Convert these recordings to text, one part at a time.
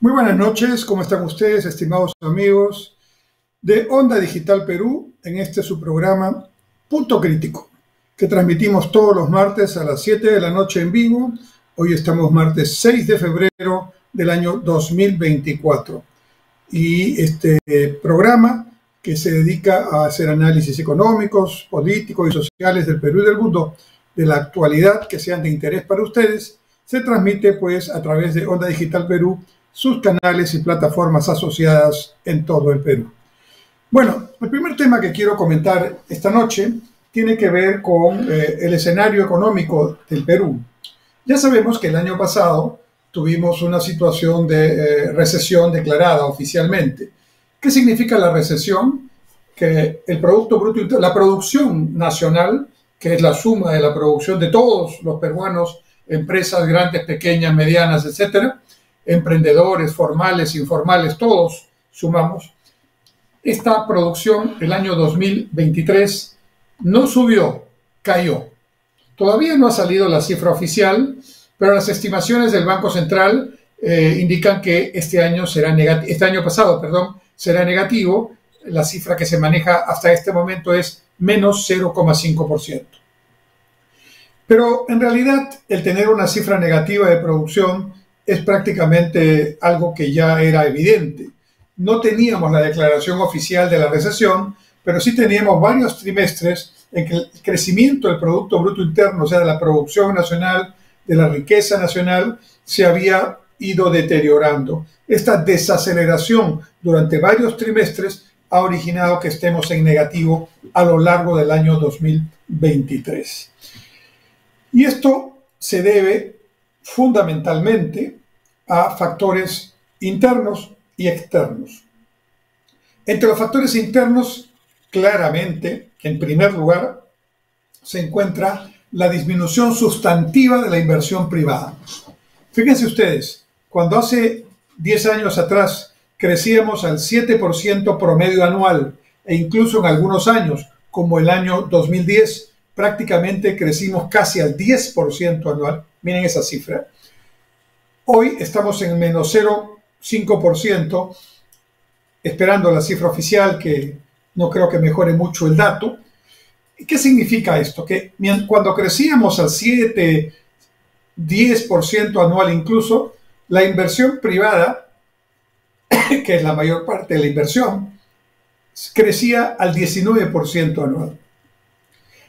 Muy buenas noches, ¿cómo están ustedes, estimados amigos de Onda Digital Perú, en este su programa Punto Crítico, que transmitimos todos los martes a las 7 de la noche en vivo. Hoy estamos martes 6 de febrero del año 2024. Y este programa, que se dedica a hacer análisis económicos, políticos y sociales del Perú y del mundo, de la actualidad que sean de interés para ustedes, se transmite pues a través de Onda Digital Perú, sus canales y plataformas asociadas en todo el Perú. Bueno, el primer tema que quiero comentar esta noche tiene que ver con el escenario económico del Perú. Ya sabemos que el año pasado tuvimos una situación de recesión declarada oficialmente. ¿Qué significa la recesión? Que el Producto Bruto Interno, la producción nacional, que es la suma de la producción de todos los peruanos, empresas grandes, pequeñas, medianas, etcétera, emprendedores, formales, informales, todos sumamos. Esta producción el año 2023 no subió, cayó. Todavía no ha salido la cifra oficial, pero las estimaciones del Banco Central indican que este año será negativo. La cifra que se maneja hasta este momento es menos 0,5%. Pero en realidad el tener una cifra negativa de producción es prácticamente algo que ya era evidente. No teníamos la declaración oficial de la recesión, pero sí teníamos varios trimestres en que el crecimiento del Producto Bruto Interno, o sea, de la producción nacional, de la riqueza nacional, se había ido deteriorando. Esta desaceleración durante varios trimestres ha originado que estemos en negativo a lo largo del año 2023. Y esto se debe fundamentalmente a factores internos y externos. Entre los factores internos, claramente, en primer lugar, se encuentra la disminución sustantiva de la inversión privada. Fíjense ustedes, cuando hace 10 años atrás crecíamos al 7% promedio anual e incluso en algunos años, como el año 2010, prácticamente crecimos casi al 10% anual. Miren esa cifra. Hoy estamos en menos 0,5%, esperando la cifra oficial, que no creo que mejore mucho el dato. ¿Qué significa esto? Que cuando crecíamos al 7, 10% anual incluso, la inversión privada, que es la mayor parte de la inversión, crecía al 19% anual.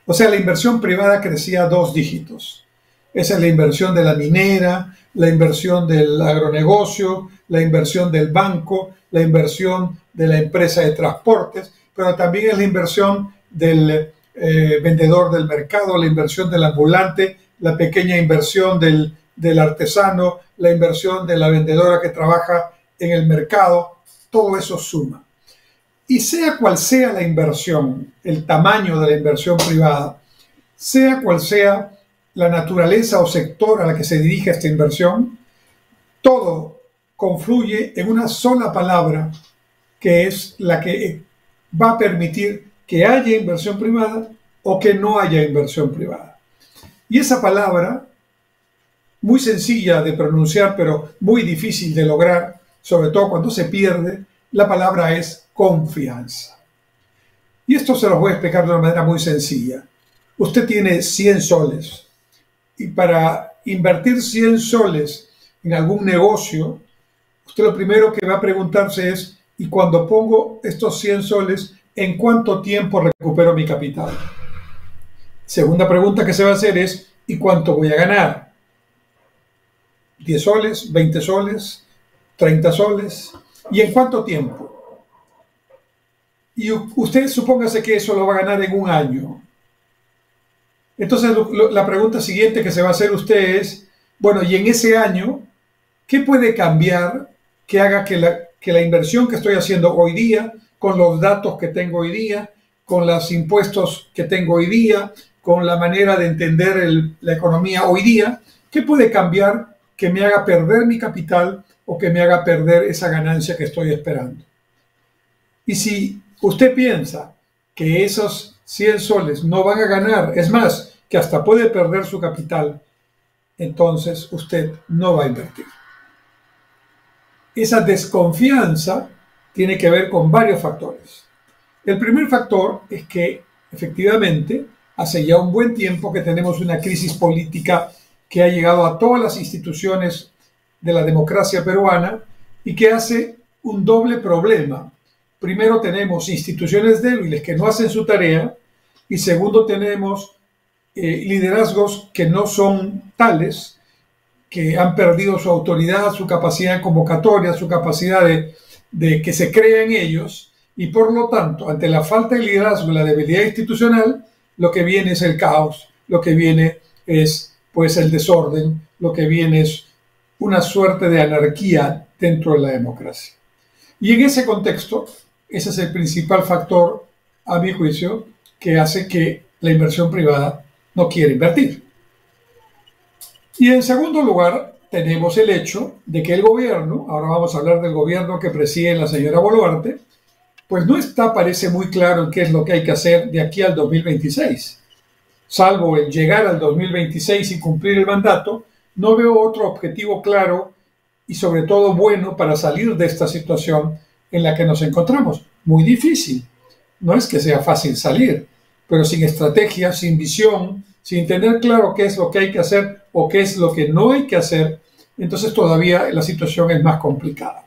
O sea, la inversión privada crecía a 2 dígitos. Esa es la inversión de la minera, la inversión del agronegocio, la inversión del banco, la inversión de la empresa de transportes, pero también es la inversión del vendedor del mercado, la inversión del ambulante, la pequeña inversión del artesano, la inversión de la vendedora que trabaja en el mercado. Todo eso suma. Y sea cual sea la inversión, el tamaño de la inversión privada, sea cual sea la naturaleza o sector a la que se dirige esta inversión, todo confluye en una sola palabra, que es la que va a permitir que haya inversión privada o que no haya inversión privada. Y esa palabra, muy sencilla de pronunciar, pero muy difícil de lograr, sobre todo cuando se pierde, la palabra es confianza. Y esto se los voy a explicar de una manera muy sencilla. Usted tiene 100 soles y para invertir 100 soles en algún negocio, usted lo primero que va a preguntarse es, y cuando pongo estos 100 soles, ¿en cuánto tiempo recupero mi capital? Segunda pregunta que se va a hacer es, ¿y cuánto voy a ganar? 10 soles, 20 soles, 30 soles. ¿Y en cuánto tiempo? Y usted supóngase que eso lo va a ganar en un año. Entonces la pregunta siguiente que se va a hacer usted es, bueno, y en ese año, ¿qué puede cambiar que haga que la inversión que estoy haciendo hoy día, con los datos que tengo hoy día, con los impuestos que tengo hoy día, con la manera de entender la economía hoy día, qué puede cambiar que me haga perder mi capital o que me haga perder esa ganancia que estoy esperando? Y si usted piensa que esos 100 soles no van a ganar, es más, que hasta puede perder su capital, entonces usted no va a invertir. esa desconfianza tiene que ver con varios factores. El primer factor es que efectivamente hace ya un buen tiempo que tenemos una crisis política que ha llegado a todas las instituciones de la democracia peruana y que hace un doble problema. Primero tenemos instituciones débiles que no hacen su tarea y segundo tenemos liderazgos que no son tales, que han perdido su autoridad, su capacidad de convocatoria, su capacidad de que se crea en ellos y por lo tanto, ante la falta de liderazgo y la debilidad institucional, lo que viene es el caos, lo que viene es pues el desorden, lo que viene es una suerte de anarquía dentro de la democracia. Y en ese contexto, ese es el principal factor, a mi juicio, que hace que la inversión privada no quiera invertir. Y en segundo lugar, tenemos el hecho de que el gobierno, ahora vamos a hablar del gobierno que preside la señora Boluarte, pues no está, parece muy claro en qué es lo que hay que hacer de aquí al 2026. Salvo el llegar al 2026 y cumplir el mandato, no veo otro objetivo claro y sobre todo bueno para salir de esta situación en la que nos encontramos. Muy difícil. No es que sea fácil salir, pero sin estrategia, sin visión, sin tener claro qué es lo que hay que hacer o qué es lo que no hay que hacer, entonces todavía la situación es más complicada.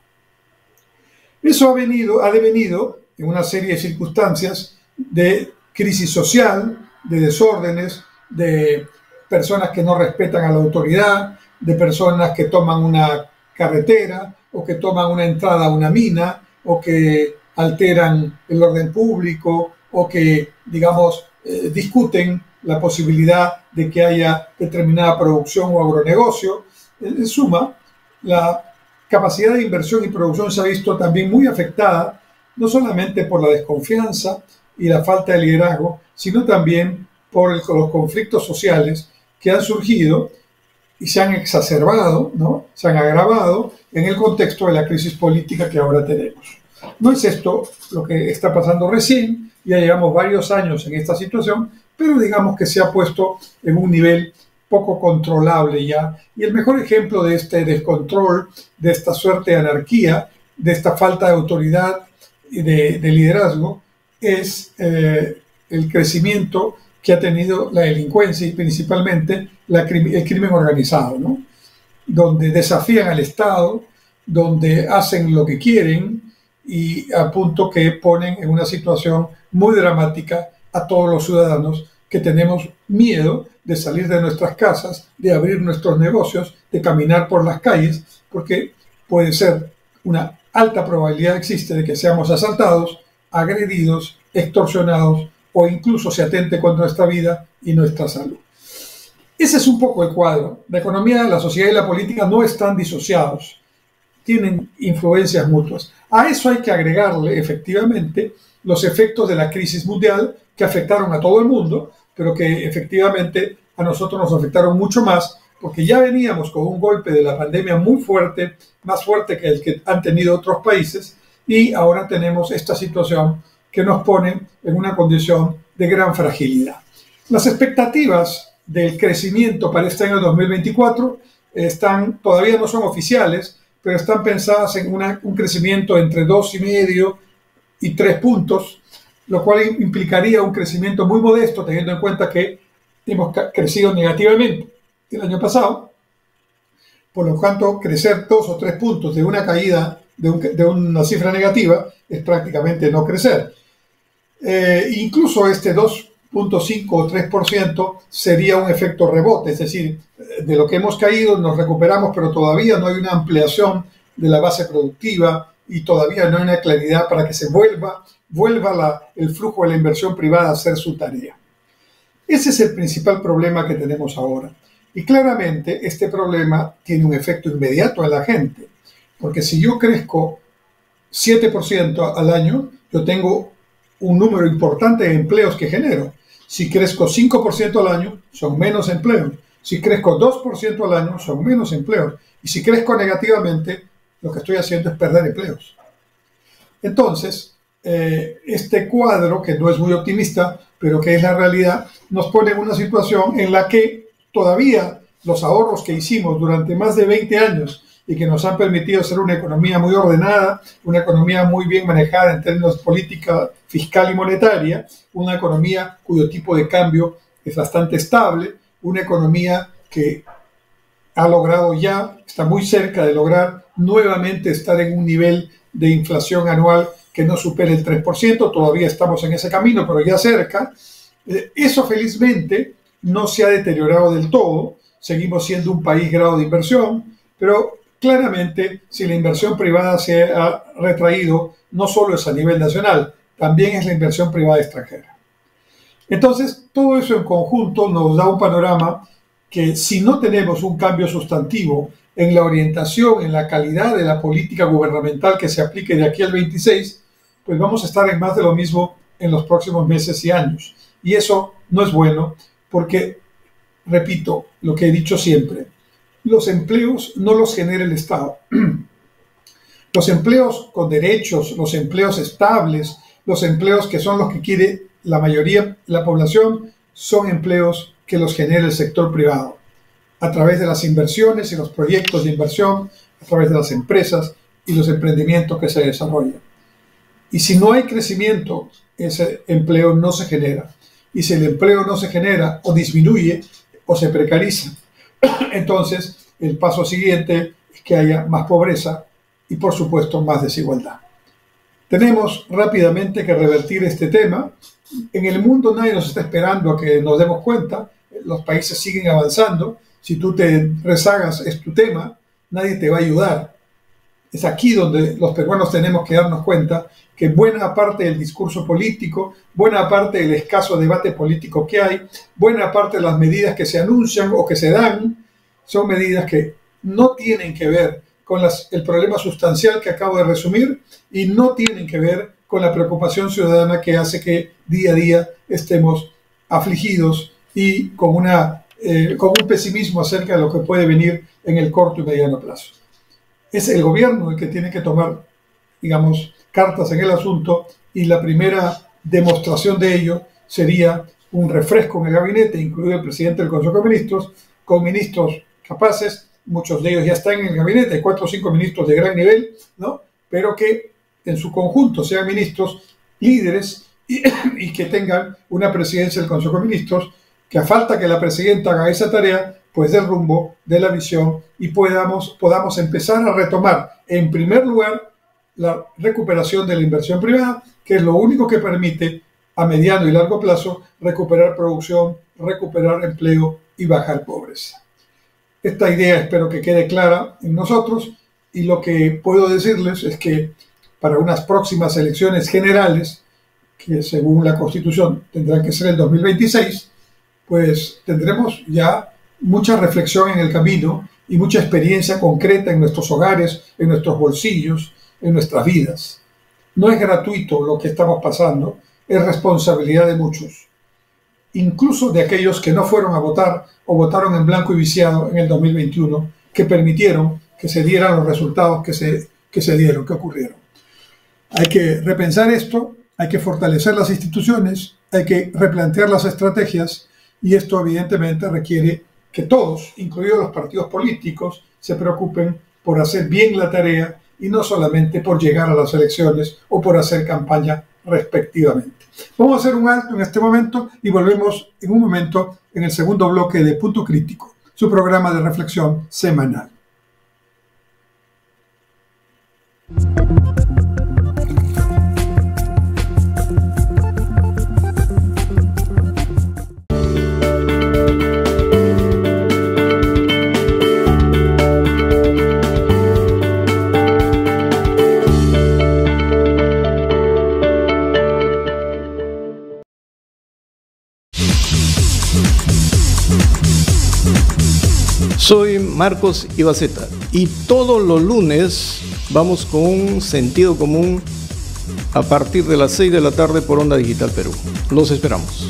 Eso ha devenido en una serie de circunstancias de crisis social, de desórdenes, de personas que no respetan a la autoridad, de personas que toman una carretera o que toman una entrada a una mina o que alteran el orden público o que, digamos, discuten la posibilidad de que haya determinada producción o agronegocio. En suma, la capacidad de inversión y producción se ha visto también muy afectada, no solamente por la desconfianza y la falta de liderazgo, sino también por los conflictos sociales que han surgido y se han exacerbado, ¿no? Se han agravado en el contexto de la crisis política que ahora tenemos. No es esto lo que está pasando recién, ya llevamos varios años en esta situación, pero digamos que se ha puesto en un nivel poco controlable ya. Y el mejor ejemplo de este descontrol, de esta suerte de anarquía, de esta falta de autoridad y de liderazgo, es el crecimiento que ha tenido la delincuencia y principalmente el crimen organizado, ¿no? Donde desafían al Estado, donde hacen lo que quieren y a punto que ponen en una situación muy dramática a todos los ciudadanos que tenemos miedo de salir de nuestras casas, de abrir nuestros negocios, de caminar por las calles, porque puede ser una alta probabilidad existe de que seamos asaltados, agredidos, extorsionados o incluso se atente contra nuestra vida y nuestra salud. Ese es un poco el cuadro. La economía, la sociedad y la política no están disociados, tienen influencias mutuas. A eso hay que agregarle efectivamente los efectos de la crisis mundial que afectaron a todo el mundo, pero que efectivamente a nosotros nos afectaron mucho más, porque ya veníamos con un golpe de la pandemia muy fuerte, más fuerte que el que han tenido otros países, y ahora tenemos esta situación que nos pone en una condición de gran fragilidad. Las expectativas del crecimiento para este año 2024 todavía no son oficiales, pero están pensadas en un crecimiento entre 2,5 y 3 puntos, lo cual implicaría un crecimiento muy modesto, teniendo en cuenta que hemos crecido negativamente el año pasado. Por lo tanto, crecer 2 o 3 puntos de una caída de una cifra negativa es prácticamente no crecer. Incluso este 2,5 o 3% sería un efecto rebote, es decir, de lo que hemos caído nos recuperamos, pero todavía no hay una ampliación de la base productiva y todavía no hay una claridad para que se vuelva el flujo de la inversión privada a hacer su tarea. Ese es el principal problema que tenemos ahora. Y claramente este problema tiene un efecto inmediato en la gente, porque si yo crezco 7% al año, yo tengo un número importante de empleos que genero. Si crezco 5% al año, son menos empleos. Si crezco 2% al año, son menos empleos. Y si crezco negativamente, lo que estoy haciendo es perder empleos. Entonces, este cuadro, que no es muy optimista, pero que es la realidad, nos pone en una situación en la que todavía los ahorros que hicimos durante más de 20 años y que nos han permitido ser una economía muy ordenada, una economía muy bien manejada en términos de política fiscal y monetaria, una economía cuyo tipo de cambio es bastante estable, una economía que ha logrado ya, está muy cerca de lograr nuevamente estar en un nivel de inflación anual que no supere el 3%, todavía estamos en ese camino, pero ya cerca. Eso felizmente no se ha deteriorado del todo, seguimos siendo un país grado de inversión, pero claramente si la inversión privada se ha retraído, no solo es a nivel nacional, también es la inversión privada extranjera. Entonces, todo eso en conjunto nos da un panorama que si no tenemos un cambio sustantivo en la orientación, en la calidad de la política gubernamental que se aplique de aquí al 26, pues vamos a estar en más de lo mismo en los próximos meses y años. Y eso no es bueno porque, repito, lo que he dicho siempre, los empleos no los genera el Estado. Los empleos con derechos, los empleos estables, los empleos que son los que quiere la mayoría de la población, son empleos que los genera el sector privado, a través de las inversiones y los proyectos de inversión, a través de las empresas y los emprendimientos que se desarrollan. Y si no hay crecimiento, ese empleo no se genera. Y si el empleo no se genera o disminuye o se precariza, entonces el paso siguiente es que haya más pobreza y, por supuesto, más desigualdad. Tenemos rápidamente que revertir este tema. En el mundo nadie nos está esperando a que nos demos cuenta. Los países siguen avanzando. Si tú te rezagas, es tu tema, nadie te va a ayudar. Es aquí donde los peruanos tenemos que darnos cuenta que buena parte del discurso político, buena parte del escaso debate político que hay, buena parte de las medidas que se anuncian o que se dan, son medidas que no tienen que ver con el problema sustancial que acabo de resumir y no tienen que ver con la preocupación ciudadana que hace que día a día estemos afligidos y con un pesimismo acerca de lo que puede venir en el corto y mediano plazo. Es el gobierno el que tiene que tomar, digamos, cartas en el asunto, y la primera demostración de ello sería un refresco en el gabinete, incluido el presidente del Consejo de Ministros, con ministros capaces, muchos de ellos ya están en el gabinete, hay 4 o 5 ministros de gran nivel, ¿no? Pero que en su conjunto sean ministros líderes y que tengan una presidencia del Consejo de Ministros, que a falta que la presidenta haga esa tarea, pues del rumbo, de la visión, y podamos empezar a retomar, en primer lugar, la recuperación de la inversión privada, que es lo único que permite a mediano y largo plazo recuperar producción, recuperar empleo y bajar pobreza. Esta idea espero que quede clara en nosotros, y lo que puedo decirles es que para unas próximas elecciones generales, que según la Constitución tendrán que ser el 2026, pues tendremos ya mucha reflexión en el camino y mucha experiencia concreta en nuestros hogares, en nuestros bolsillos, en nuestras vidas. No es gratuito lo que estamos pasando, es responsabilidad de muchos, incluso de aquellos que no fueron a votar o votaron en blanco y viciado en el 2021, que permitieron que se dieran los resultados que se dieron, que ocurrieron. Hay que repensar esto, hay que fortalecer las instituciones, hay que replantear las estrategias, y esto evidentemente requiere que todos, incluidos los partidos políticos, se preocupen por hacer bien la tarea y no solamente por llegar a las elecciones o por hacer campaña respectivamente. Vamos a hacer un alto en este momento y volvemos en un momento en el segundo bloque de Punto Crítico, su programa de reflexión semanal. Soy Marcos Ibaceta y todos los lunes vamos con un sentido común a partir de las 6 de la tarde por Onda Digital Perú. Los esperamos.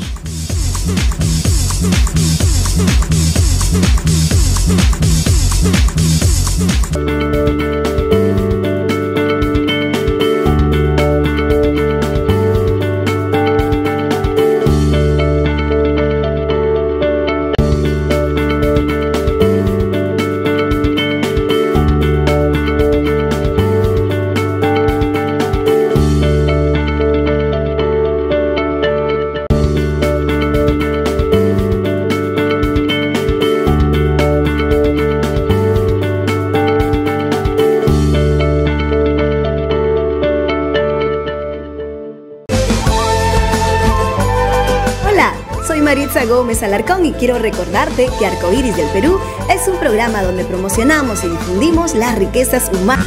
Maritza Gómez Alarcón y quiero recordarte que Arcoíris del Perú es un programa donde promocionamos y difundimos las riquezas humanas.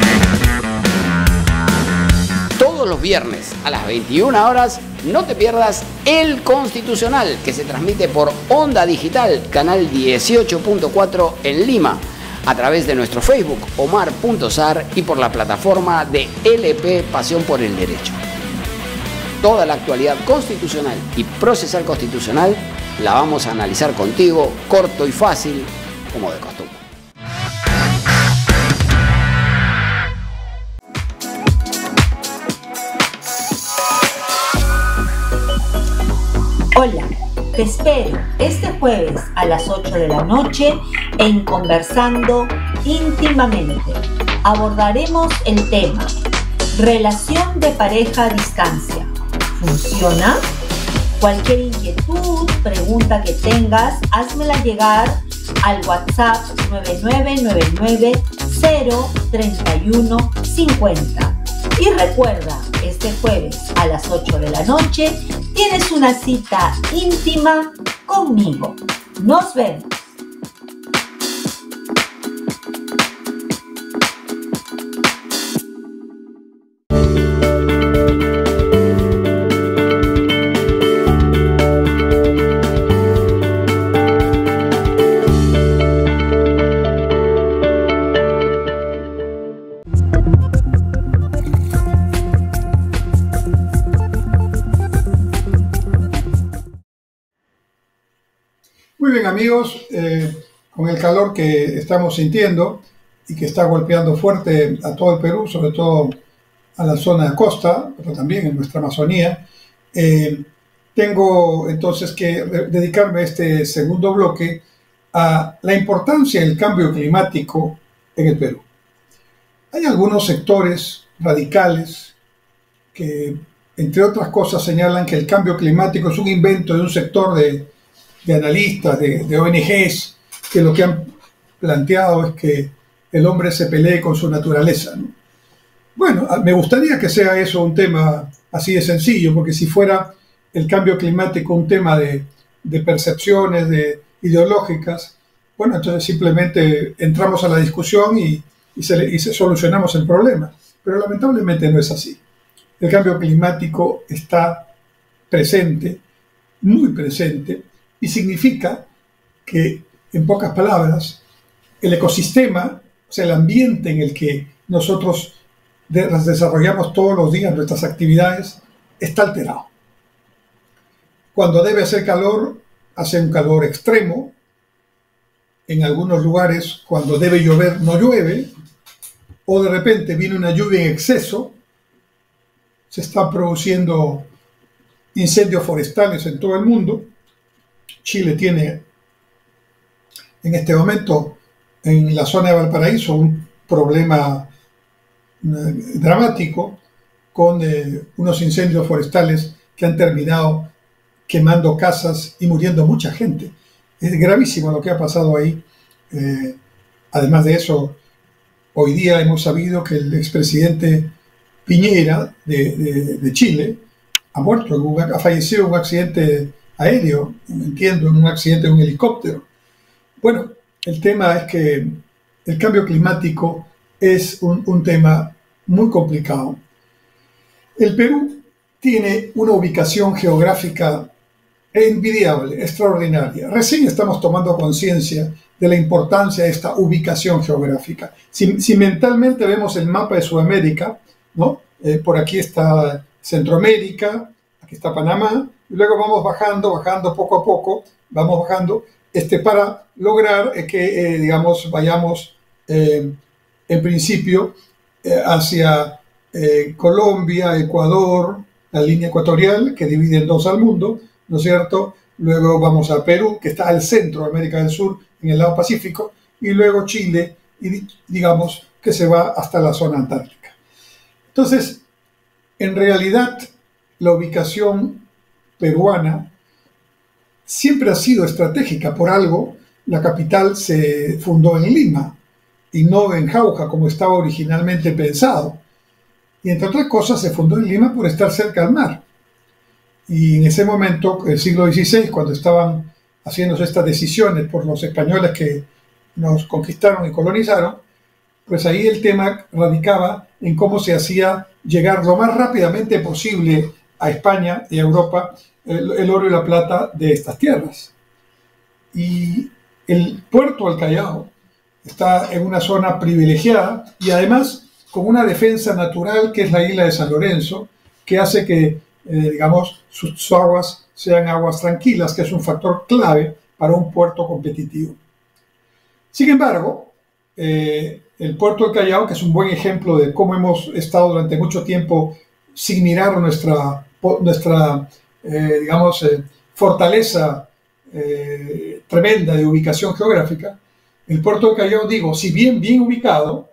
Todos los viernes a las 21 horas no te pierdas El Constitucional, que se transmite por Onda Digital, canal 18.4 en Lima, a través de nuestro Facebook Omar.Sar y por la plataforma de LP Pasión por el Derecho. Toda la actualidad constitucional y procesal constitucional la vamos a analizar contigo, corto y fácil, como de costumbre. Hola, te espero este jueves a las 8 de la noche en Conversando Íntimamente. Abordaremos el tema relación de pareja a distancia. ¿Funciona? Cualquier inquietud, pregunta que tengas, házmela llegar al WhatsApp 9999-03150. Y recuerda, este jueves a las 8 de la noche tienes una cita íntima conmigo. Nos vemos. Muy bien, amigos, con el calor que estamos sintiendo y que está golpeando fuerte a todo el Perú, sobre todo a la zona de costa, pero también en nuestra Amazonía, tengo entonces que dedicarme a este segundo bloque a la importancia del cambio climático en el Perú. Hay algunos sectores radicales que, entre otras cosas, señalan que el cambio climático es un invento de un sector de analistas, de ONGs, que lo que han planteado es que el hombre se pelee con su naturaleza, ¿no? Bueno, me gustaría que sea eso un tema así de sencillo, porque si fuera el cambio climático un tema de percepciones ideológicas, bueno, entonces simplemente entramos a la discusión y solucionamos el problema. Pero lamentablemente no es así. El cambio climático está presente, muy presente, y significa que, en pocas palabras, el ecosistema, o sea, el ambiente en el que nosotros desarrollamos todos los días nuestras actividades, está alterado. Cuando debe hacer calor, hace un calor extremo. En algunos lugares, cuando debe llover, no llueve. O de repente viene una lluvia en exceso. Se están produciendo incendios forestales en todo el mundo. Chile tiene en este momento en la zona de Valparaíso un problema dramático con unos incendios forestales que han terminado quemando casas y muriendo mucha gente. Es gravísimo lo que ha pasado ahí. Además de eso, hoy día hemos sabido que el expresidente Piñera de Chile ha muerto, ha fallecido en un accidente aéreo, entiendo, en un accidente de un helicóptero. Bueno, el tema es que el cambio climático es un tema muy complicado. El Perú tiene una ubicación geográfica envidiable, extraordinaria. Recién estamos tomando conciencia de la importancia de esta ubicación geográfica. Si mentalmente vemos el mapa de Sudamérica, ¿no? Por aquí está Centroamérica, aquí está Panamá, y luego vamos bajando poco a poco, vamos bajando, para lograr que, digamos, vayamos en principio hacia Colombia, Ecuador, la línea ecuatorial que divide en dos al mundo, ¿no es cierto? Luego vamos a Perú, que está al centro de América del Sur, en el lado Pacífico, y luego Chile, y digamos que se va hasta la zona antártica. Entonces, en realidad, la ubicación peruana siempre ha sido estratégica. Por algo, la capital se fundó en Lima y no en Jauja, como estaba originalmente pensado. Y entre otras cosas, se fundó en Lima por estar cerca al mar. Y en ese momento, el siglo XVI, cuando estaban haciéndose estas decisiones por los españoles que nos conquistaron y colonizaron, pues ahí el tema radicaba en cómo se hacía llegar lo más rápidamente posible a España y a Europa el oro y la plata de estas tierras. Y el puerto del Callao está en una zona privilegiada y además con una defensa natural que es la isla de San Lorenzo, que hace que, digamos, sus aguas sean aguas tranquilas, que es un factor clave para un puerto competitivo. Sin embargo, el puerto del Callao, que es un buen ejemplo de cómo hemos estado durante mucho tiempo sin mirar nuestra fortaleza tremenda de ubicación geográfica, el puerto del Callao, digo, si bien ubicado,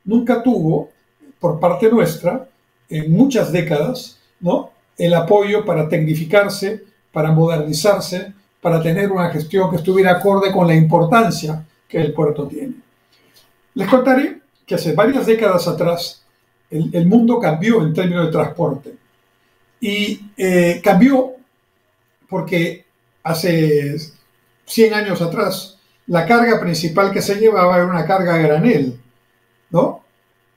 nunca tuvo, por parte nuestra, en muchas décadas, ¿no?, el apoyo para tecnificarse, para modernizarse, para tener una gestión que estuviera acorde con la importancia que el puerto tiene. Les contaré que hace varias décadas atrás el mundo cambió en términos de transporte. Y cambió porque hace 100 años atrás la carga principal que se llevaba era una carga a granel, ¿no?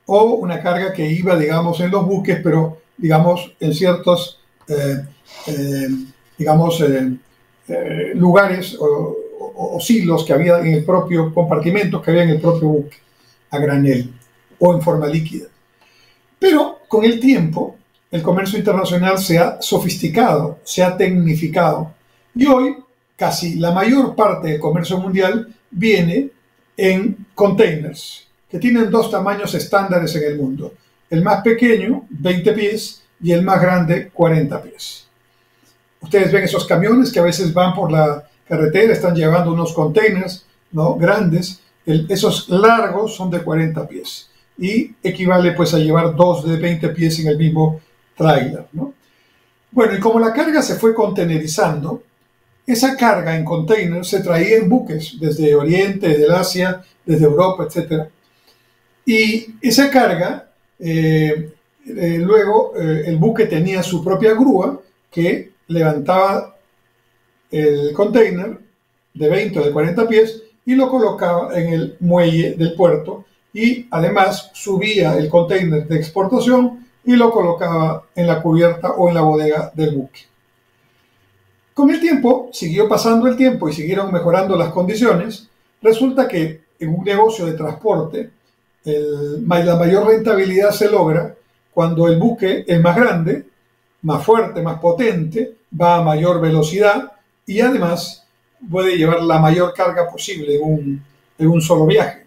O una carga que iba, digamos, en los buques, pero, digamos, en ciertos, lugares o silos que había en el propio compartimento, que había en el propio buque, a granel o en forma líquida. Pero con el tiempo, el comercio internacional se ha sofisticado, se ha tecnificado, y hoy casi la mayor parte del comercio mundial viene en containers, que tienen dos tamaños estándares en el mundo. El más pequeño, 20 pies, y el más grande, 40 pies. Ustedes ven esos camiones que a veces van por la carretera, están llevando unos containers, ¿no?, grandes. Esos largos son de 40 pies y equivale pues a llevar dos de 20 pies en el mismo tráiler, ¿no? Bueno, y como la carga se fue containerizando, esa carga en containers se traía en buques desde Oriente, desde Asia, desde Europa, etc. Y esa carga, luego el buque tenía su propia grúa que levantaba el container de 20 o de 40 pies y lo colocaba en el muelle del puerto, y además subía el container de exportación y lo colocaba en la cubierta o en la bodega del buque. Con el tiempo, siguió pasando el tiempo y siguieron mejorando las condiciones. Resulta que en un negocio de transporte, la mayor rentabilidad se logra cuando el buque es más grande, más fuerte, más potente, va a mayor velocidad y además puede llevar la mayor carga posible en un solo viaje.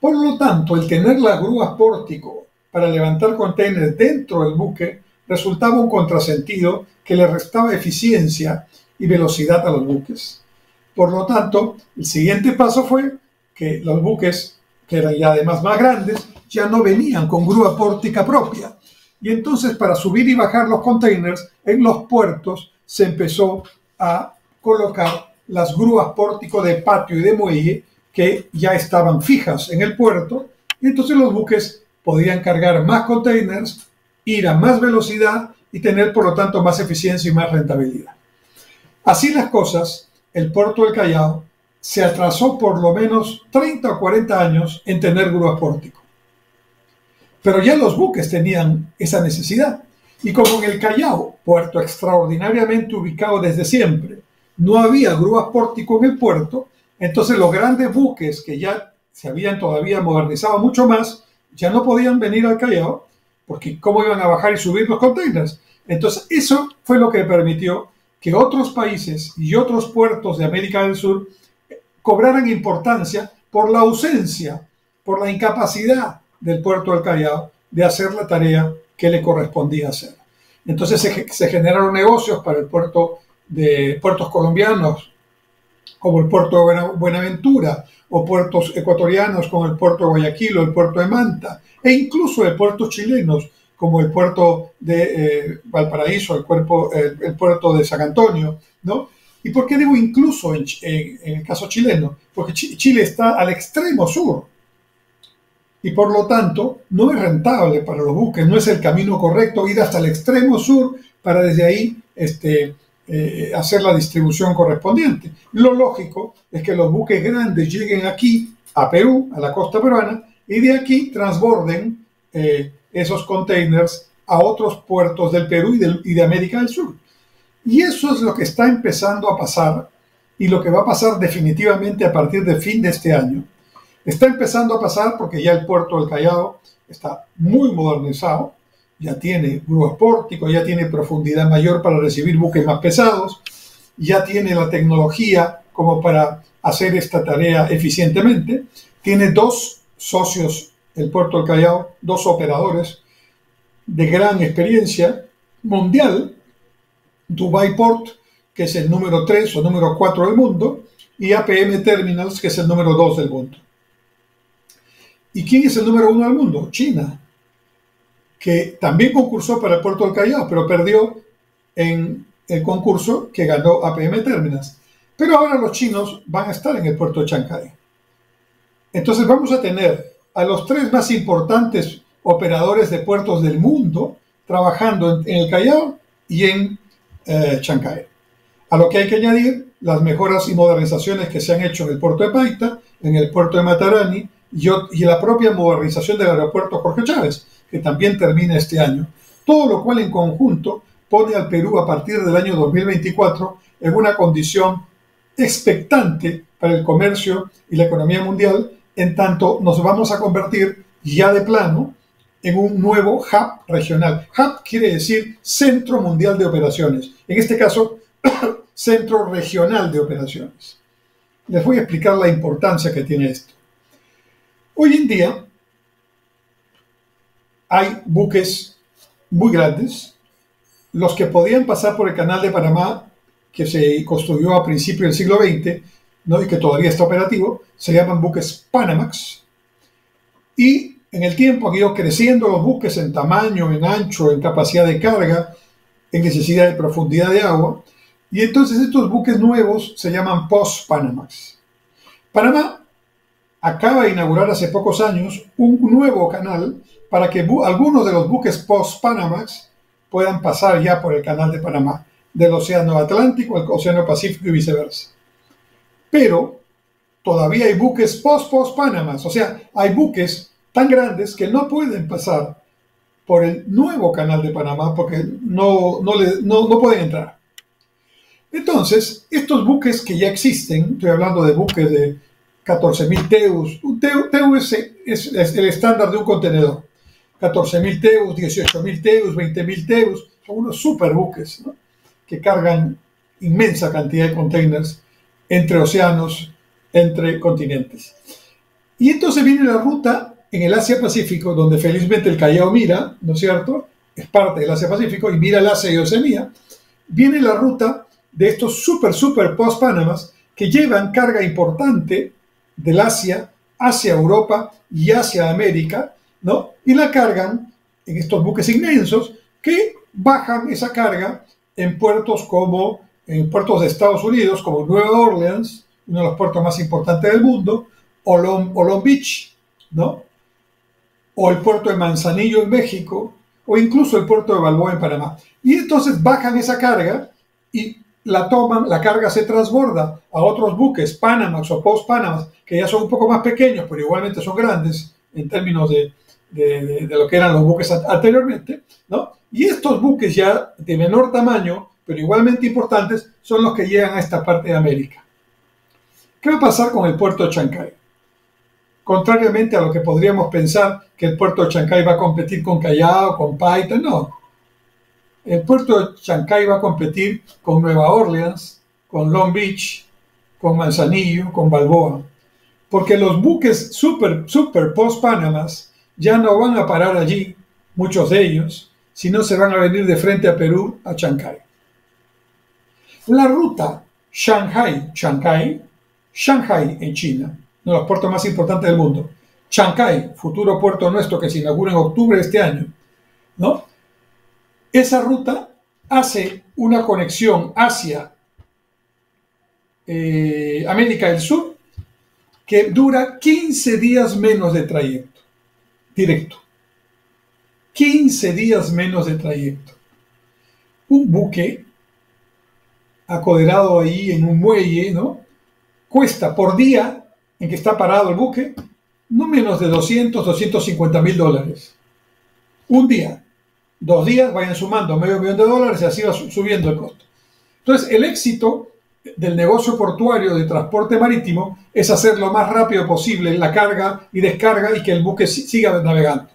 Por lo tanto, el tener las grúas pórtico para levantar containers dentro del buque resultaba un contrasentido que le restaba eficiencia y velocidad a los buques. Por lo tanto, el siguiente paso fue que los buques, que eran ya además más grandes, ya no venían con grúa pórtica propia. Y entonces, para subir y bajar los containers en los puertos, se empezó a colocar las grúas pórtico de patio y de muelle que ya estaban fijas en el puerto, y entonces los buques podían cargar más containers, ir a más velocidad y tener, por lo tanto, más eficiencia y más rentabilidad. Así las cosas, el puerto del Callao se atrasó por lo menos 30 o 40 años en tener grúas pórtico. Pero ya los buques tenían esa necesidad. Y como en el Callao, puerto extraordinariamente ubicado desde siempre, no había grúas pórtico en el puerto, entonces los grandes buques que ya se habían todavía modernizado mucho más, ya no podían venir al Callao, porque ¿cómo iban a bajar y subir los containers? Entonces eso fue lo que permitió que otros países y otros puertos de América del Sur cobraran importancia por la ausencia, por la incapacidad del puerto del Callao de hacer la tarea que le correspondía hacer. Entonces se generaron negocios para el puerto de puertos colombianos, como el puerto de Buenaventura, o puertos ecuatorianos como el puerto de Guayaquil o el puerto de Manta, e incluso de puertos chilenos como el puerto de Valparaíso, el puerto de San Antonio, ¿no? ¿Y por qué digo incluso en el caso chileno? Porque Chile está al extremo sur y por lo tanto no es rentable para los buques, no es el camino correcto ir hasta el extremo sur para desde ahí hacer la distribución correspondiente. Lo lógico es que los buques grandes lleguen aquí a Perú, a la costa peruana, y de aquí transborden esos containers a otros puertos del Perú y de América del Sur. Y eso es lo que está empezando a pasar y lo que va a pasar definitivamente a partir del fin de este año. Está empezando a pasar porque ya el puerto del Callao está muy modernizado, ya tiene grúas pórticos, ya tiene profundidad mayor para recibir buques más pesados, ya tiene la tecnología como para hacer esta tarea eficientemente. Tiene 2 socios, el puerto del Callao, 2 operadores de gran experiencia mundial, Dubai Port, que es el número 3 o número 4 del mundo, y APM Terminals, que es el número 2 del mundo. ¿Y quién es el número 1 del mundo? China, que también concursó para el puerto del Callao, pero perdió en el concurso que ganó APM Terminals. Pero ahora los chinos van a estar en el puerto de Chancay. Entonces vamos a tener a los 3 más importantes operadores de puertos del mundo trabajando en el Callao y en Chancay. A lo que hay que añadir las mejoras y modernizaciones que se han hecho en el puerto de Paita, en el puerto de Matarani y la propia modernización del aeropuerto Jorge Chávez, que también termina este año. Todo lo cual en conjunto pone al Perú a partir del año 2024 en una condición expectante para el comercio y la economía mundial, en tanto nos vamos a convertir ya de plano en un nuevo hub regional. Hub quiere decir Centro Mundial de Operaciones. En este caso, Centro Regional de Operaciones. Les voy a explicar la importancia que tiene esto. Hoy en día hay buques muy grandes, los que podían pasar por el Canal de Panamá, que se construyó a principios del siglo XX, ¿no? Y que todavía está operativo, se llaman buques Panamax. Y en el tiempo han ido creciendo los buques en tamaño, en ancho, en capacidad de carga, en necesidad de profundidad de agua. Y entonces estos buques nuevos se llaman Post-Panamax. Panamá acaba de inaugurar hace pocos años un nuevo canal para que algunos de los buques Post-Panamax puedan pasar ya por el Canal de Panamá, del Océano Atlántico al Océano Pacífico y viceversa. Pero todavía hay buques Post-Panamax, o sea, hay buques tan grandes que no pueden pasar por el nuevo Canal de Panamá porque no pueden entrar. Entonces, estos buques que ya existen, estoy hablando de buques de 14.000 TEUs, un TEU es el estándar de un contenedor, 14.000 TEUs, 18.000 TEUs, 20.000 TEUs, son unos superbuques, ¿no? Que cargan inmensa cantidad de containers entre océanos, entre continentes. Y entonces viene la ruta en el Asia-Pacífico, donde felizmente el Callao mira, ¿no es cierto? Es parte del Asia-Pacífico y mira el Asia y Oceanía. Viene la ruta de estos super post-Panamas que llevan carga importante del Asia hacia Europa y hacia América, ¿no? Y la cargan en estos buques inmensos que bajan esa carga en puertos de Estados Unidos, como Nueva Orleans, uno de los puertos más importantes del mundo, o Long Beach, ¿no? O el puerto de Manzanillo en México, o incluso el puerto de Balboa en Panamá. Y entonces bajan esa carga y la toman, la carga se transborda a otros buques, Panamax o Post-Panamax, que ya son un poco más pequeños, pero igualmente son grandes en términos de lo que eran los buques anteriormente, ¿no? Y estos buques ya de menor tamaño, pero igualmente importantes, son los que llegan a esta parte de América. ¿Qué va a pasar con el puerto de Chancay? Contrariamente a lo que podríamos pensar, que el puerto de Chancay va a competir con Callao, con Paita, no. El puerto de Chancay va a competir con Nueva Orleans, con Long Beach, con Manzanillo, con Balboa. Porque los buques super post-Panamas ya no van a parar allí, muchos de ellos, sino se van a venir de frente a Perú, a Chancay. La ruta Shanghai en China, uno de los puertos más importantes del mundo, Chancay, futuro puerto nuestro que se inaugura en octubre de este año, ¿no? Esa ruta hace una conexión hacia América del Sur que dura 15 días menos de trayecto directo. 15 días menos de trayecto. un buque acoderado ahí en un muelle, ¿no? Cuesta por día en que está parado el buque no menos de 250 mil dólares. Un día. 2 días vayan sumando $500,000 y así va subiendo el costo. Entonces, el éxito del negocio portuario de transporte marítimo es hacer lo más rápido posible la carga y descarga y que el buque siga navegando.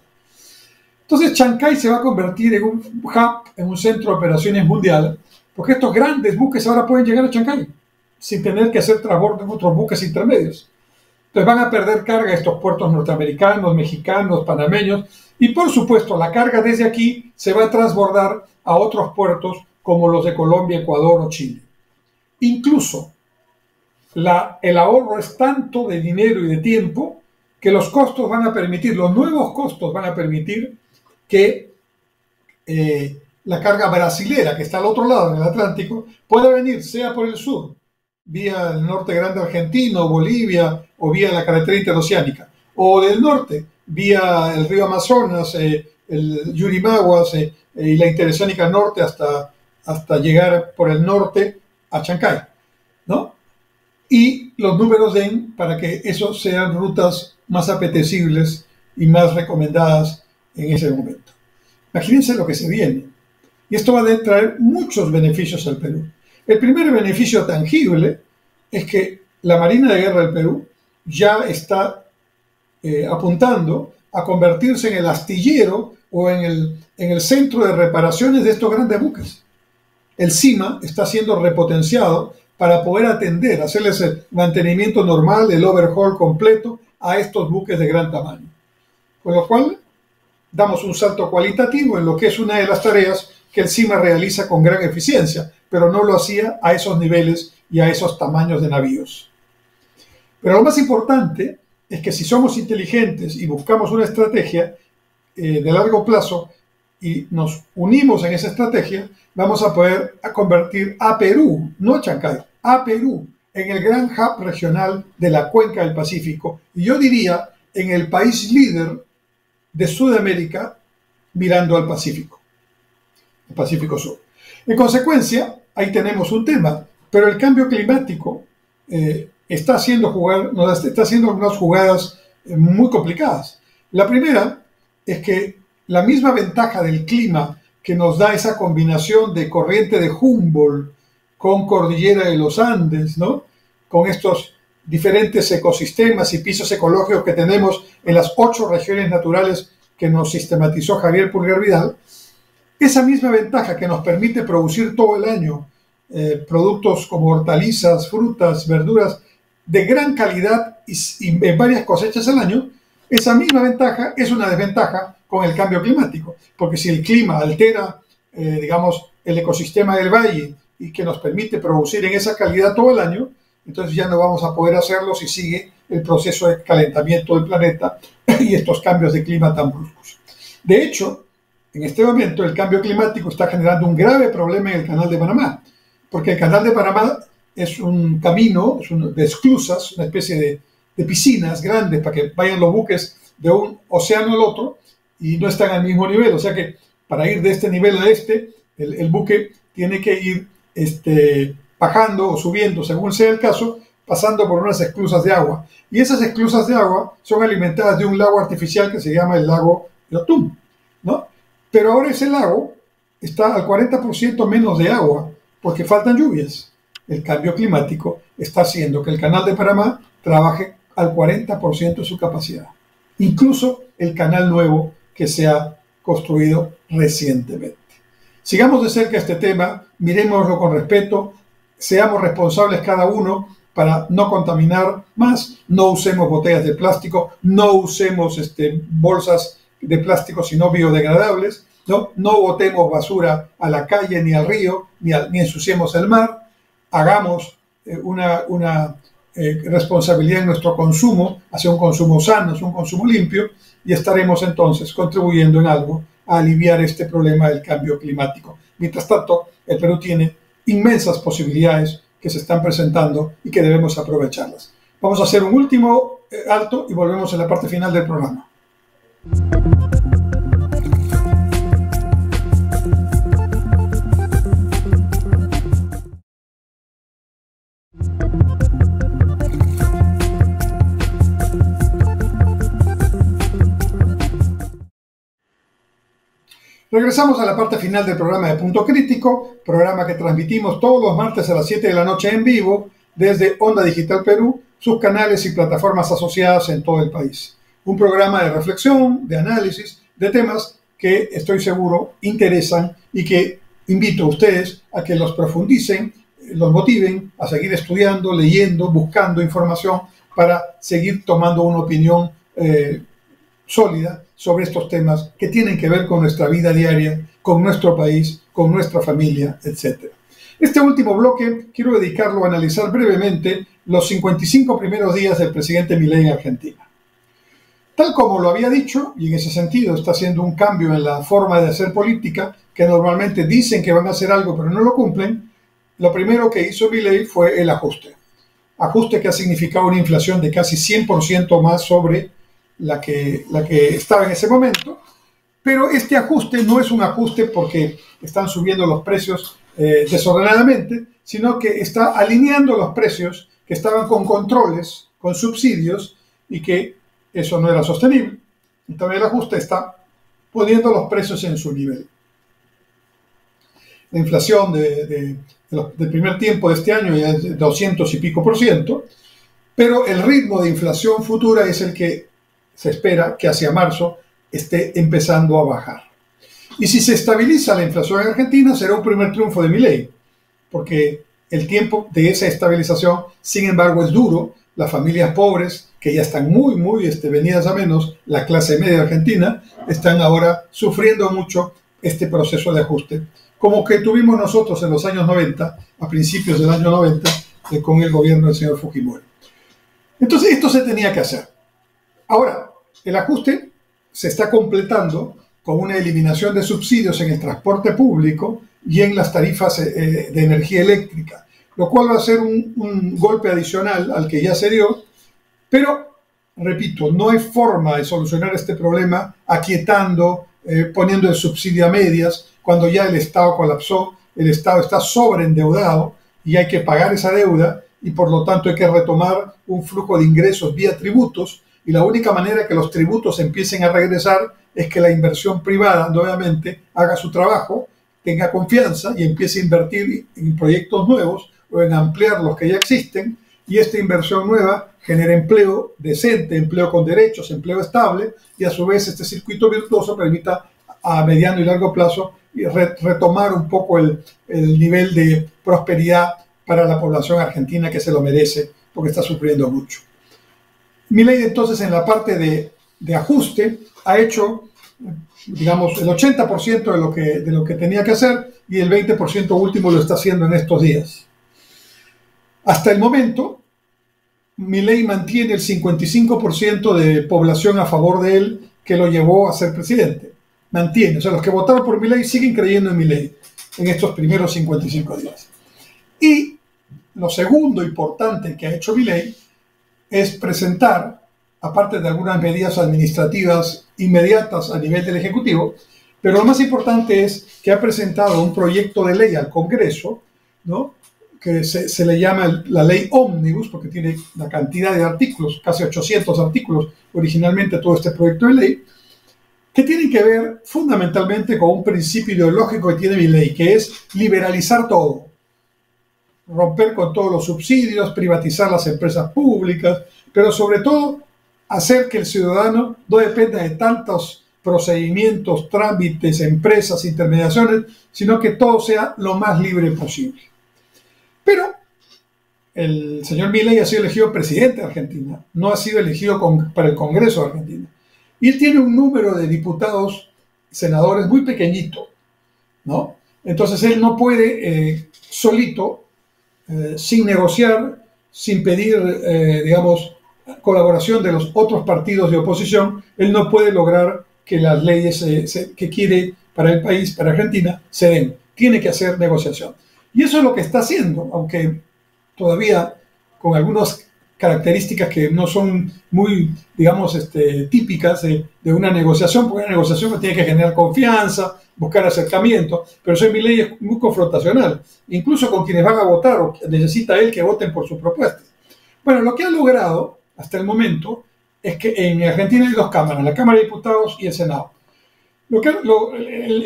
Entonces, Chancay se va a convertir en un hub, en un centro de operaciones mundial, porque estos grandes buques ahora pueden llegar a Chancay sin tener que hacer transbordo en otros buques intermedios. Entonces van a perder carga estos puertos norteamericanos, mexicanos, panameños, y por supuesto la carga desde aquí se va a transbordar a otros puertos como los de Colombia, Ecuador o Chile. Incluso el ahorro es tanto de dinero y de tiempo que los costos van a permitir, los nuevos costos van a permitir que la carga brasilera, que está al otro lado, en el Atlántico, pueda venir, sea por el sur, vía el norte grande argentino, Bolivia, o vía la carretera interoceánica, o del norte, vía el río Amazonas, el Yurimaguas y la interoceánica norte hasta llegar por el norte a Chancay, ¿no? Y los números den para que eso sean rutas más apetecibles y más recomendadas en ese momento. Imagínense lo que se viene. Y esto va a traer muchos beneficios al Perú. El primer beneficio tangible es que la Marina de Guerra del Perú ya está apuntando a convertirse en el astillero o en el centro de reparaciones de estos grandes buques. El CIMA está siendo repotenciado para poder atender, hacerles el mantenimiento normal, el overhaul completo a estos buques de gran tamaño. Con lo cual, damos un salto cualitativo en lo que es una de las tareas que el CIMA realiza con gran eficiencia, pero no lo hacía a esos niveles y a esos tamaños de navíos. Pero lo más importante es que si somos inteligentes y buscamos una estrategia de largo plazo y nos unimos en esa estrategia, vamos a poder convertir a Perú, no a Chancay, a Perú, en el gran hub regional de la cuenca del Pacífico, y yo diría en el país líder de Sudamérica mirando al Pacífico, el Pacífico Sur. En consecuencia, ahí tenemos un tema, pero el cambio climático está haciendo unas jugadas muy complicadas. La primera es que la misma ventaja del clima que nos da esa combinación de corriente de Humboldt con cordillera de los Andes, ¿no? Con estos diferentes ecosistemas y pisos ecológicos que tenemos en las 8 regiones naturales que nos sistematizó Javier Pulgar Vidal, esa misma ventaja que nos permite producir todo el año productos como hortalizas, frutas, verduras de gran calidad y en varias cosechas al año, esa misma ventaja es una desventaja con el cambio climático, porque si el clima altera, digamos, el ecosistema del valle y que nos permite producir en esa calidad todo el año, entonces ya no vamos a poder hacerlo si sigue el proceso de calentamiento del planeta y estos cambios de clima tan bruscos. De hecho, en este momento el cambio climático está generando un grave problema en el Canal de Panamá, porque el Canal de Panamá es un camino de esclusas, una especie de piscinas grandes para que vayan los buques de un océano al otro y no están al mismo nivel. O sea que para ir de este nivel a este, el buque tiene que ir bajando o subiendo, según sea el caso, pasando por unas esclusas de agua. Y esas esclusas de agua son alimentadas de un lago artificial que se llama el lago Yotún, ¿no? Pero ahora ese lago está al 40% menos de agua porque faltan lluvias. El cambio climático está haciendo que el Canal de Panamá trabaje al 40% de su capacidad. Incluso el canal nuevo que se ha construido recientemente. Sigamos de cerca este tema, miremoslo con respeto, seamos responsables cada uno para no contaminar más, no usemos botellas de plástico, no usemos bolsas de plástico sino biodegradables, no botemos basura a la calle ni al río, ni ensuciemos el mar, hagamos una responsabilidad en nuestro consumo, hacia un consumo sano, hacia un consumo limpio, y estaremos entonces contribuyendo en algo a aliviar este problema del cambio climático. Mientras tanto, el Perú tiene inmensas posibilidades que se están presentando y que debemos aprovecharlas. Vamos a hacer un último alto y volvemos en la parte final del programa. Regresamos a la parte final del programa de Punto Crítico, programa que transmitimos todos los martes a las 7 de la noche en vivo desde Onda Digital Perú, sus canales y plataformas asociadas en todo el país. Un programa de reflexión, de análisis, de temas que estoy seguro interesan y que invito a ustedes a que los profundicen, los motiven a seguir estudiando, leyendo, buscando información para seguir tomando una opinión sólida sobre estos temas que tienen que ver con nuestra vida diaria, con nuestro país, con nuestra familia, etc. Este último bloque quiero dedicarlo a analizar brevemente los 55 primeros días del presidente Milei en Argentina. Tal como lo había dicho, y en ese sentido está haciendo un cambio en la forma de hacer política, que normalmente dicen que van a hacer algo pero no lo cumplen, lo primero que hizo Milei fue el ajuste. Ajuste que ha significado una inflación de casi 100% más sobre la que estaba en ese momento, pero este ajuste no es un ajuste porque están subiendo los precios desordenadamente, sino que está alineando los precios que estaban con controles, con subsidios, y que eso no era sostenible. Entonces el ajuste está poniendo los precios en su nivel. La inflación del primer tiempo de este año ya es de 200 y pico %, pero el ritmo de inflación futura es el que se espera que hacia marzo esté empezando a bajar. Y si se estabiliza la inflación en Argentina, será un primer triunfo de Milei, porque el tiempo de esa estabilización, sin embargo, es duro. Las familias pobres, que ya están muy venidas a menos, la clase media argentina, están ahora sufriendo mucho este proceso de ajuste, como que tuvimos nosotros en los años 90, a principios del año 90, con el gobierno del señor Fujimori. Entonces, esto se tenía que hacer. Ahora, el ajuste se está completando con una eliminación de subsidios en el transporte público y en las tarifas de energía eléctrica, lo cual va a ser un golpe adicional al que ya se dio, pero, repito, no hay forma de solucionar este problema aquietando, poniendo el subsidio a medias, cuando ya el Estado colapsó, el Estado está sobreendeudado y hay que pagar esa deuda y por lo tanto hay que retomar un flujo de ingresos vía tributos. Y la única manera que los tributos empiecen a regresar es que la inversión privada nuevamente haga su trabajo, tenga confianza y empiece a invertir en proyectos nuevos o en ampliar los que ya existen, y esta inversión nueva genera empleo decente, empleo con derechos, empleo estable, y a su vez este circuito virtuoso permita a mediano y largo plazo retomar un poco el nivel de prosperidad para la población argentina, que se lo merece porque está sufriendo mucho. Milei entonces en la parte de ajuste ha hecho, digamos, el 80% de lo que tenía que hacer, y el 20% último lo está haciendo en estos días. Hasta el momento, Milei mantiene el 55% de población a favor de él que lo llevó a ser presidente. Mantiene, o sea, los que votaron por Milei siguen creyendo en Milei en estos primeros 55 días. Y lo segundo importante que ha hecho Milei es presentar, aparte de algunas medidas administrativas inmediatas a nivel del Ejecutivo, pero lo más importante es que ha presentado un proyecto de ley al Congreso, ¿no?, que se le llama la ley Ómnibus, porque tiene una cantidad de artículos, casi 800 artículos originalmente todo este proyecto de ley, que tienen que ver fundamentalmente con un principio ideológico que tiene Milei, que es liberalizar todo. Romper con todos los subsidios, privatizar las empresas públicas, pero sobre todo hacer que el ciudadano no dependa de tantos procedimientos, trámites, empresas, intermediaciones, sino que todo sea lo más libre posible. Pero el señor Milei ha sido elegido presidente de Argentina, no ha sido elegido para el Congreso de Argentina. Y él tiene un número de diputados, senadores muy pequeñito, ¿no? Entonces él no puede solito, sin negociar, sin pedir, digamos, colaboración de los otros partidos de oposición, él no puede lograr que las leyes que quiere para el país, para Argentina, se den. Tiene que hacer negociación. Y eso es lo que está haciendo, aunque todavía con algunas características que no son muy, digamos, típicas de una negociación, porque una negociación tiene que generar confianza, buscar acercamiento, pero soy Milei es muy confrontacional, incluso con quienes van a votar o necesita él que voten por sus propuestas. Bueno, lo que ha logrado hasta el momento es que en Argentina hay dos cámaras, la Cámara de Diputados y el Senado.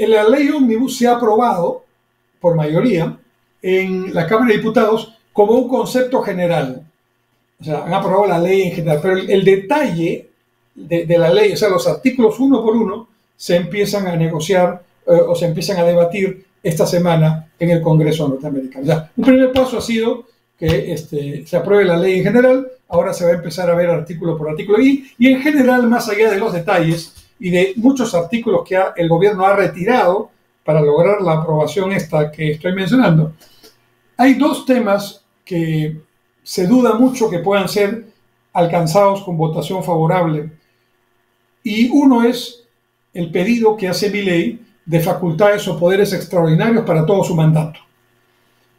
La ley Ómnibus se ha aprobado por mayoría en la Cámara de Diputados como un concepto general. O sea, han aprobado la ley en general, pero el detalle de la ley, o sea, los artículos uno por uno, se empiezan a negociar o se empiezan a debatir esta semana en el Congreso norteamericano. O sea, un primer paso ha sido que se apruebe la ley en general. Ahora se va a empezar a ver artículo por artículo y en general, más allá de los detalles y de muchos artículos que el gobierno ha retirado para lograr la aprobación esta que estoy mencionando, hay dos temas que se duda mucho que puedan ser alcanzados con votación favorable. Y uno es el pedido que hace Milei de facultades o poderes extraordinarios para todo su mandato.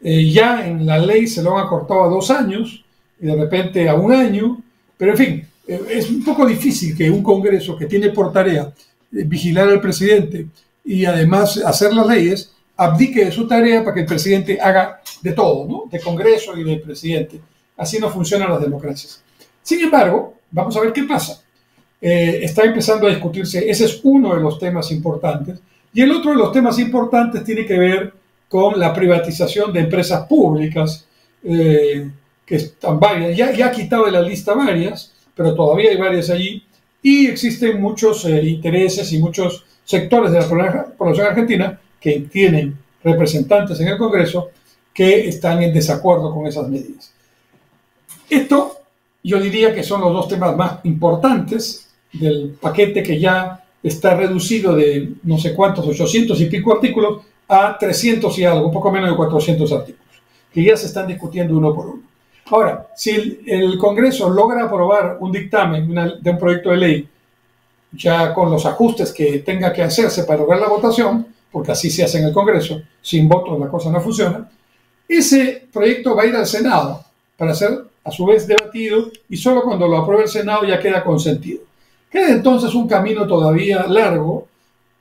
Ya en la ley se lo han acortado a 2 años y de repente a 1 año, pero en fin, es un poco difícil que un Congreso que tiene por tarea vigilar al presidente y además hacer las leyes, abdique de su tarea para que el presidente haga de todo, ¿no? De Congreso y de presidente. Así no funcionan las democracias. Sin embargo, vamos a ver qué pasa. Está empezando a discutirse, ese es uno de los temas importantes, y el otro de los temas importantes tiene que ver con la privatización de empresas públicas, que están varias, ya ha quitado de la lista varias, pero todavía hay varias allí, y existen muchos intereses y muchos sectores de la población argentina que tienen representantes en el Congreso que están en desacuerdo con esas medidas. Esto yo diría que son los dos temas más importantes del paquete que ya está reducido de no sé cuántos, 800 y pico artículos a 300 y algo, un poco menos de 400 artículos, que ya se están discutiendo uno por uno. Ahora, si el Congreso logra aprobar un dictamen de un proyecto de ley, ya con los ajustes que tenga que hacerse para lograr la votación, porque así se hace en el Congreso, sin votos la cosa no funciona, ese proyecto va a ir al Senado para ser a su vez debatido y solo cuando lo apruebe el Senado ya queda consentido. Queda entonces un camino todavía largo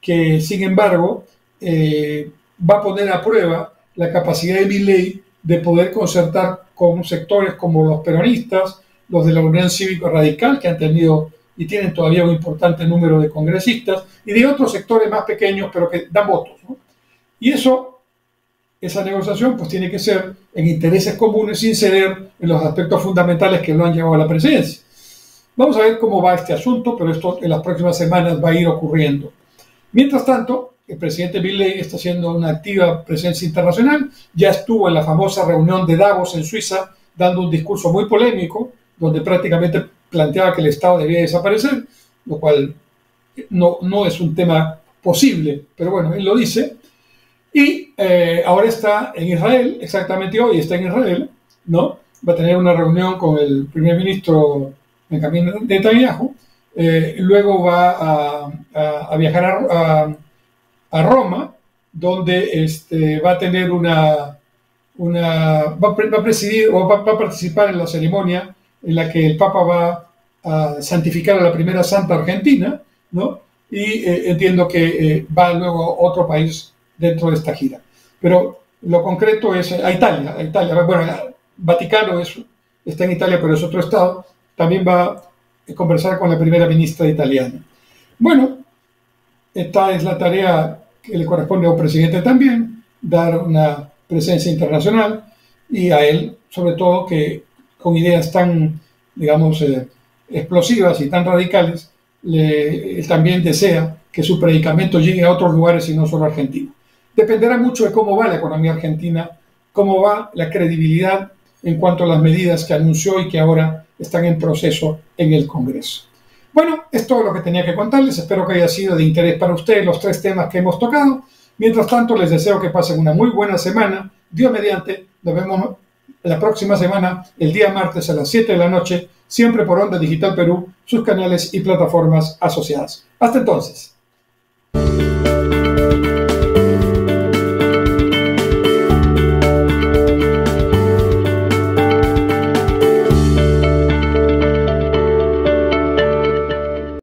que, sin embargo, va a poner a prueba la capacidad de Milei de poder concertar con sectores como los peronistas, los de la Unión Cívico Radical, que han tenido y tienen todavía un importante número de congresistas, y de otros sectores más pequeños, pero que dan votos, ¿no? Y esa negociación pues tiene que ser en intereses comunes sin ceder en los aspectos fundamentales que lo han llevado a la presidencia. Vamos a ver cómo va este asunto, pero esto en las próximas semanas va a ir ocurriendo. Mientras tanto, el presidente Milei está haciendo una activa presencia internacional, ya estuvo en la famosa reunión de Davos en Suiza dando un discurso muy polémico, donde prácticamente planteaba que el Estado debía desaparecer, lo cual no es un tema posible, pero bueno, él lo dice. Y ahora está en Israel, exactamente hoy está en Israel, ¿no? Va a tener una reunión con el primer ministro Benjamin Netanyahu, luego va a viajar a Roma, donde va a tener va a presidir o va a participar en la ceremonia en la que el Papa va a santificar a la primera santa argentina, ¿no? Y entiendo que va luego a otro país dentro de esta gira. Pero lo concreto es a Italia. Bueno, Vaticano está en Italia, pero es otro estado. También va a conversar con la primera ministra italiana. Bueno, esta es la tarea que le corresponde a un presidente también, dar una presencia internacional, y a él, sobre todo, que con ideas tan, digamos, explosivas y tan radicales, él también desea que su predicamento llegue a otros lugares y no solo a Argentina. Dependerá mucho de cómo va la economía argentina, cómo va la credibilidad en cuanto a las medidas que anunció y que ahora están en proceso en el Congreso. Bueno, es todo lo que tenía que contarles. Espero que haya sido de interés para ustedes los 3 temas que hemos tocado. Mientras tanto, les deseo que pasen una muy buena semana. Dios mediante, nos vemos la próxima semana, el día martes a las 7 de la noche, siempre por Onda Digital Perú, sus canales y plataformas asociadas. Hasta entonces.